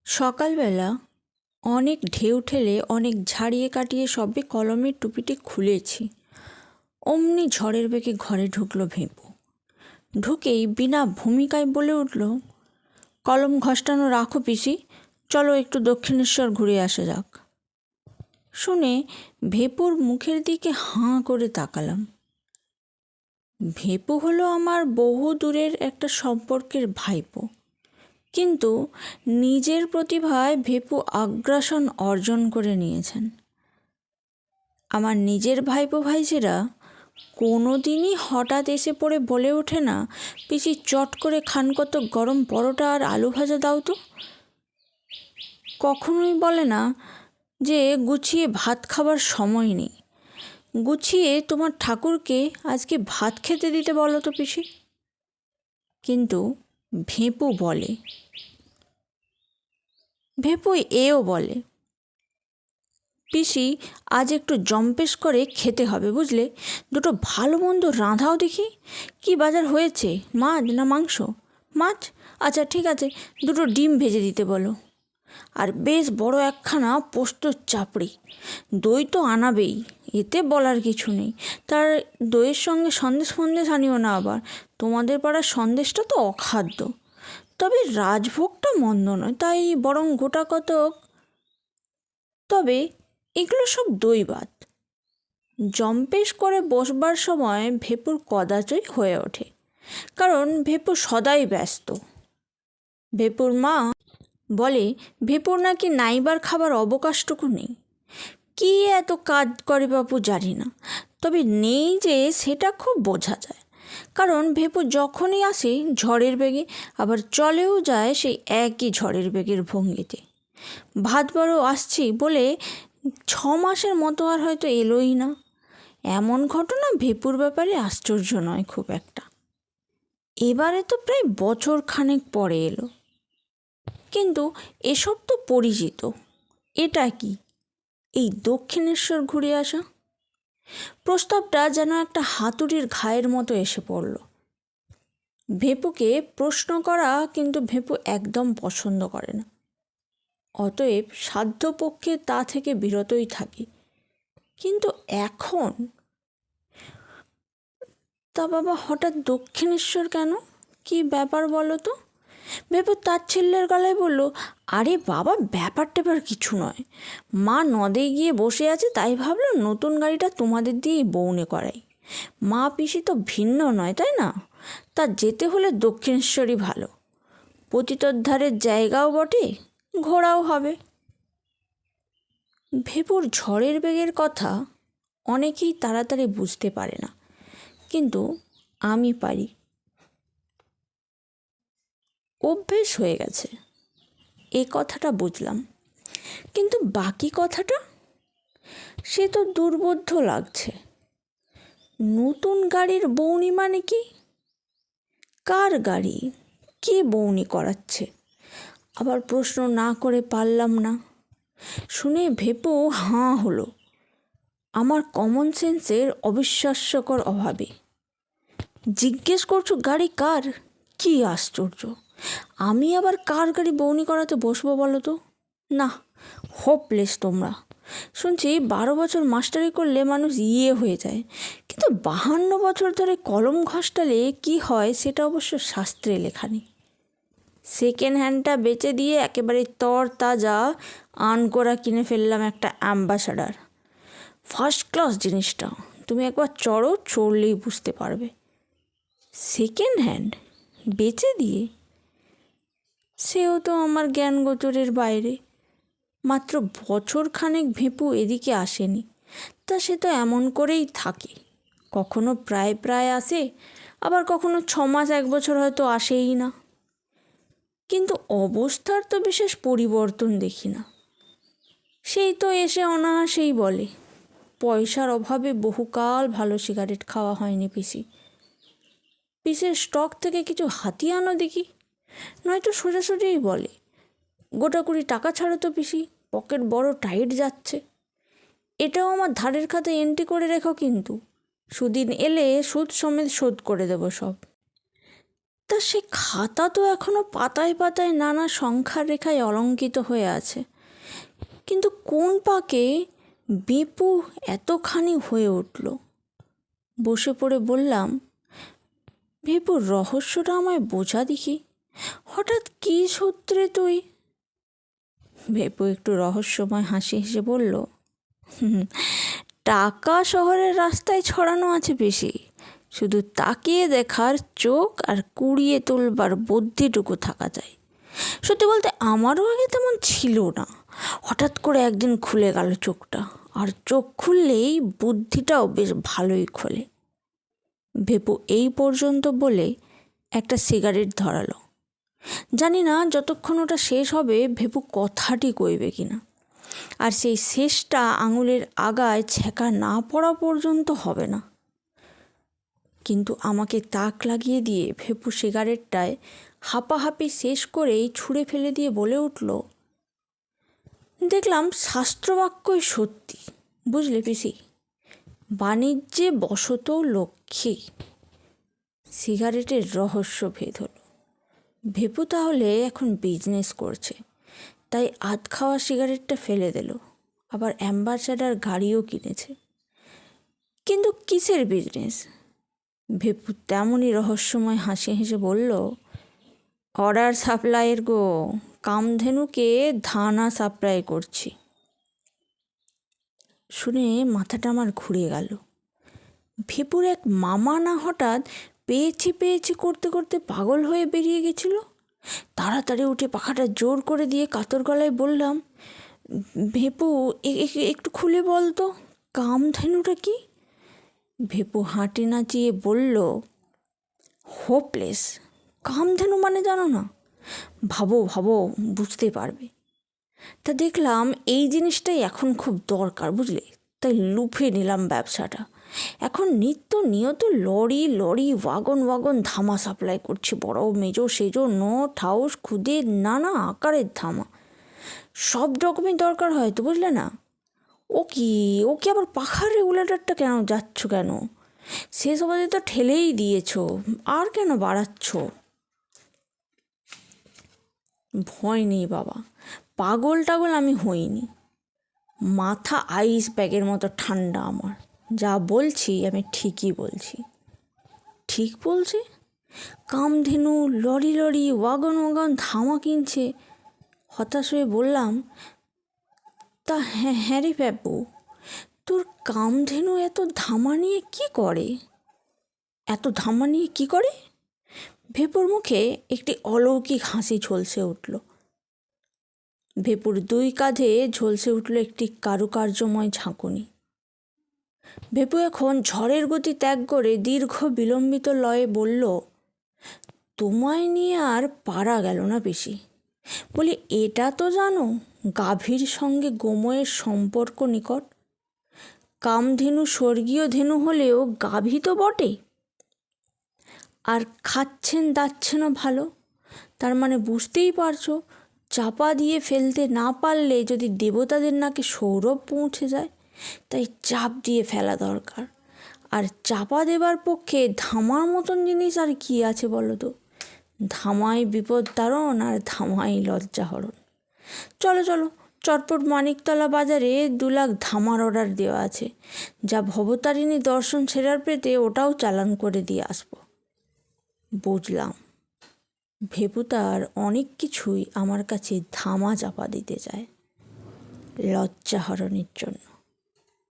সকালবেলা অনেক ঢেউ ঠেলে অনেক ঝাড়িয়ে কাটিয়ে সবে কলমের টুপিটি খুলেছি, অমনি ঝড়ের বেগে ঘরে ঢুকলো ভেঁপু। ঢুকেই বিনা ভূমিকায় বলে উঠল, কলম ঘষ্টানো রাখো পিসি, চলো একটু দক্ষিণেশ্বর ঘুরে আসা যাক। শুনে ভেঁপুর মুখের দিকে হাঁ করে তাকালাম। ভেঁপু হলো আমার বহু দূরের একটা সম্পর্কের ভাইপো, কিন্তু নিজের প্রতিভায় ভেঁপু আগ্রাসন অর্জন করে নিয়েছেন। আমার নিজের ভাইপো ভাইঝেরা কোনো দিনই হঠাৎ এসে পড়ে বলে ওঠে না, পিসি চট করে খানকত গরম পরোটা আর আলু ভাজা দাও তো। কখনোই বলে না যে গুছিয়ে ভাত খাবার সময় নেই, গুছিয়ে তোমার ঠাকুরকে আজকে ভাত খেতে দিতে বলো তো পিসি। কিন্তু ভেঁপু বলে, ভেঁপু এও বলে, পিসি আজ একটু জম্পেশ করে খেতে হবে বুঝলে, দুটো ভালো মন্দ রাঁধাও দেখি। কি বাজার হয়েছে, মাছ না মাংস? মাছ, আচ্ছা ঠিক আছে, দুটো ডিম ভেজে দিতে বলো, আর বেশ বড় একখানা পোস্তর চাপড়ি। দই তো আনাবেই, এতে বলার কিছু নেই। তার দইয়ের সঙ্গে সন্দেশ ফন্দেশ আনিও না আবার, তোমাদের পাড়ার সন্দেশটা তো অখাদ্য। তবে রাজভোগটা মন্দ নয়, তাই বরং গোটা কতক। তবে এগুলো সব দৈবাত। জম্পেশ করে বসবার সময় ভেঁপুর কদাচই হয়ে ওঠে, কারণ ভেঁপু সদাই ব্যস্ত। ভেঁপুর মা বলে ভেঁপুর নাকি নাইবার খাবার অবকাশটুকু নেই। কি এত কাজ করে বাপু জানি না, তবে নেই যে সেটা খুব বোঝা যায়। কারণ ভেঁপু যখনই আসে ঝড়ের বেগে, আবার চলেও যায় সেই একই ঝড়ের বেগের ভঙ্গিতে। ভাত বড় আসছি বলে 6 মাসের মতো আর হয়তো এলোই না। এমন ঘটনা ভেঁপুর ব্যাপারে আশ্চর্য নয় খুব একটা। এবারে তো প্রায় বছর খানেক পরে এলো। কিন্তু এসব তো পরিচিত। এটা কি, এই দক্ষিণেশ্বর ঘুরে আসা? প্রস্তাবটা যেন একটা হাতুড়ির ঘায়ের মতো এসে পড়ল। ভেঁপুকে প্রশ্ন করা কিন্তু ভেঁপু একদম পছন্দ করে না, অতএব সাধ্যপক্ষে তা থেকে বিরতই থাকি। কিন্তু এখন তা বাবা হঠাৎ দক্ষিণেশ্বর কেন, কি ব্যাপার বলো তো? ভেঁপু তাচ্ছিল্যের গলায় বলল, আরে বাবা ব্যাপার ট্যাপার কিছু নয়, মা নদে গিয়ে বসে আছে, তাই ভাবলাম নতুন গাড়িটা তোমাদের দিয়েই বউনে করাই। মা পিসি তো ভিন্ন নয় তাই না, তা যেতে হলে দক্ষিণেশ্বরই ভালো। পতিতোদ্ধারের জায়গাও বটে, ঘোরাও হবে। ভেঁপুর ঝড়ের বেগের কথা অনেকেই তাড়াতাড়ি বুঝতে পারে না, কিন্তু আমি পারি। অভ্যেস হয়ে গেছে, এ কথাটা বুঝলাম। কিন্তু বাকি কথাটা, সে তো দুর্বোধ্য লাগছে। নতুন গাড়ির বউনি মানে কি? কার গাড়ি, কে বউনি করাচ্ছে? আবার প্রশ্ন না করে পারলাম না। শুনে ভেঁপু হাঁ হলো, আমার কমন সেন্সের অবিশ্বাস্যকর অভাবে। জিজ্ঞেস করছো গাড়ি কার? কি আশ্চর্য! আমি আবার কার গাড়ি বউনি করাতে বসবো বলো তো? না, হোপলেস তোমরা। শুনছি 12 বছর মাস্টারি করলে মানুষ হয়ে যায়, কিন্তু 52 বছর ধরে কলম ঘষটালে কি হয় সেটা অবশ্য শাস্ত্রে লেখা নেই। সেকেন্ড হ্যান্ডটা বেচে দিয়ে একেবারে তরতাজা আনকোরা কিনে ফেললাম একটা অ্যাম্বাসাডার। ফার্স্ট ক্লাস জিনিসটা, তুমি একবার চড়ো, চড়লেই বুঝতে পারবে। সেকেন্ড হ্যান্ড বেচে দিয়ে? সেও তো আমার জ্ঞান গোচরের বাইরে। মাত্র বছরখানেক ভেঁপু এদিকে আসেনি, তা সে তো এমন করেই থাকে। কখনো প্রায় প্রায় আসে, আবার কখনো 6 মাস 1 বছর হয়তো আসেই না। কিন্তু অবস্থার তো বিশেষ পরিবর্তন দেখি না। সেই তো এসে অনায়াসেই বলে, পয়সার অভাবে বহুকাল ভালো সিগারেট খাওয়া হয়নি পিসি, পিসের স্টক থেকে কিছু হাতিয়ে আনো দেখি। নয়তো সোজাসুজিই বলে, গোটা 20 টাকা ছাড়ো তো পিসি, পকেট বড় টাইট যাচ্ছে। এটাও আমার ধারের খাতায় এন্ট্রি করে রেখো, কিন্তু সুদিন এলে সুদ সমেত শোধ করে দেবো সব। তা সে খাতা তো এখনো পাতায় পাতায় নানা সংখ্যার রেখায় অলঙ্কিত হয়ে আছে, কিন্তু কোন পাকে বেপু এতখানি হয়ে উঠল। বসে পড়ে বললাম, ভেপুর রহস্যটা আমায় বোঝা দেখি, হঠাৎ কী সূত্রে তুই? ভেপু একটু রহস্যময় হাসি হেসে বলল, টাকা শহরের রাস্তায় ছড়ানো আছে বেশি, শুধু তাকিয়ে দেখার চোখ আর কুড়িয়ে তুলবার বুদ্ধিটুকু থাকা যায়। সত্যি বলতে আমারও আগে তেমন ছিল না, হঠাৎ করে একদিন খুলে গেল চোখটা, আর চোখ খুললেই বুদ্ধিটাও বেশ ভালোই খোলে। ভেপু এই পর্যন্ত বলে একটা সিগারেট ধরালো। জানি না যতক্ষণ ওটা শেষ হবে ভেপু কথাটি কইবে কিনা, আর সেই শেষটা আঙুলের আগায় ছ্যাঁকা না পড়া পর্যন্ত হবে না। কিন্তু আমাকে তাক লাগিয়ে দিয়ে ভেপু সিগারেটটায় হাঁপাহাঁপি শেষ করেই ছুঁড়ে ফেলে দিয়ে বলে উঠল, দেখলাম শাস্ত্রবাক্যই সত্যি, বুঝলে পিসি, বাণিজ্যে বশত লক্ষ্মী। সিগারেটের রহস্য ভেদ হলো। ভেপু তাহলে এখন বিজনেস করছে, তাই আধ খাওয়া সিগারেটটা ফেলে দিল, আবার অ্যাম্বাসাডার গাড়িও কিনেছে। কিন্তু কিসের বিজনেস? ভেপু তেমনই রহস্যময় হাসি হেসে বলল, অর্ডার সাপ্লাইয়ের গো, কামধেনুকে ধানা সাপ্লাই করছি। শুনে মাথাটা আমার ঘুরে গেল। ভেপুর এক মামা না হঠাৎ পেয়েছি পেয়েছি করতে করতে পাগল হয়ে বেরিয়ে গেছিল। তাড়াতাড়ি উঠে পাখাটা জোর করে দিয়ে কাতর গলায় বললাম, ভেপু একটু খুলে বল তো, কামধেনুটা কি? ভেপু হাঁটি নাচিয়ে বলল, হোপলেস। কামধেনু মানে জানো না? ভাবো ভাবো, বুঝতে পারবে। তা দেখলাম এই জিনিসটাই এখন খুব দরকার, বুঝলে, তাই লুফে নিলাম ব্যবসাটা। এখন নিত্য নিয়ত লরি লরি ওয়াগন ওয়াগন ধামা সাপ্লাই করছে, বড় মেজো সেজো নট হাউস খুদে নানা আকারের ধামা। সব রকমের দরকার হয় তো, বুঝলে না? ও কি আবার পাখার রেগুলেটরটা কেন যাচ্ছ কেন? শেষ অবধি তো ঠেলেই দিয়েছ, আর কেন বাড়াচ্ছ? ভয় নেই বাবা, পাগল টাগল আমি হইনি। মাথা আইস ব্যাগের মতো ঠান্ডা আমার। যা বলছি আমি ঠিকই বলছি। ঠিক বলছে? Kamdhenu lorry lorry wagon wagon ধামা কিনছে। হতাশ হয়ে বললাম, তা হ্যাঁ রে বাবু, তোর কামধেনু এত ধামা নিয়ে কি করে? ভেপুর মুখে একটি অলৌকিক হাসি ঝলসে উঠল। ভেপুর দুই কাঁধে ঝলসে উঠল একটি কারুকার্যময় ঝাঁকুনি। ভেপু এখন ঝড়ের গতি ত্যাগ করে দীর্ঘ বিলম্বিত লয়ে বলল, তোমায় নিয়ে আর পারা গেল না পিসি। বলি, এটা তো জানো গাভীর সঙ্গে গোময়ের সম্পর্ক নিকট। কামধেনু স্বর্গীয় ধেনু হলেও গাভী তো বটে, আর খাচ্ছেন দাচ্ছেনও ভালো। তার মানে বুঝতেই পারছো, চাপা দিয়ে ফেলতে না পারলে যদি দেবতাদের নাকে সৌরভ পৌঁছে যায়, তাই চাপ দিয়ে ফেলা দরকার। আর চাপা দেবার পক্ষে ধামার মতন জিনিস আর কি আছে বলো তো? ধামাই বিপদ তারণ আর ধামাই লজ্জাহরণ। চলো চলো, চটপট মানিকতলা বাজারে 2 লাখ ধামার অর্ডার দেওয়া আছে। যা ভবতারিণী দর্শন সেরার পেতে ওটাও চালান করে দিয়ে আসবো। বুঝলাম, ভেপু তার অনেক কিছুই আমার কাছে ধামা চাপা দিতে চায় লজ্জাহরণের জন্য।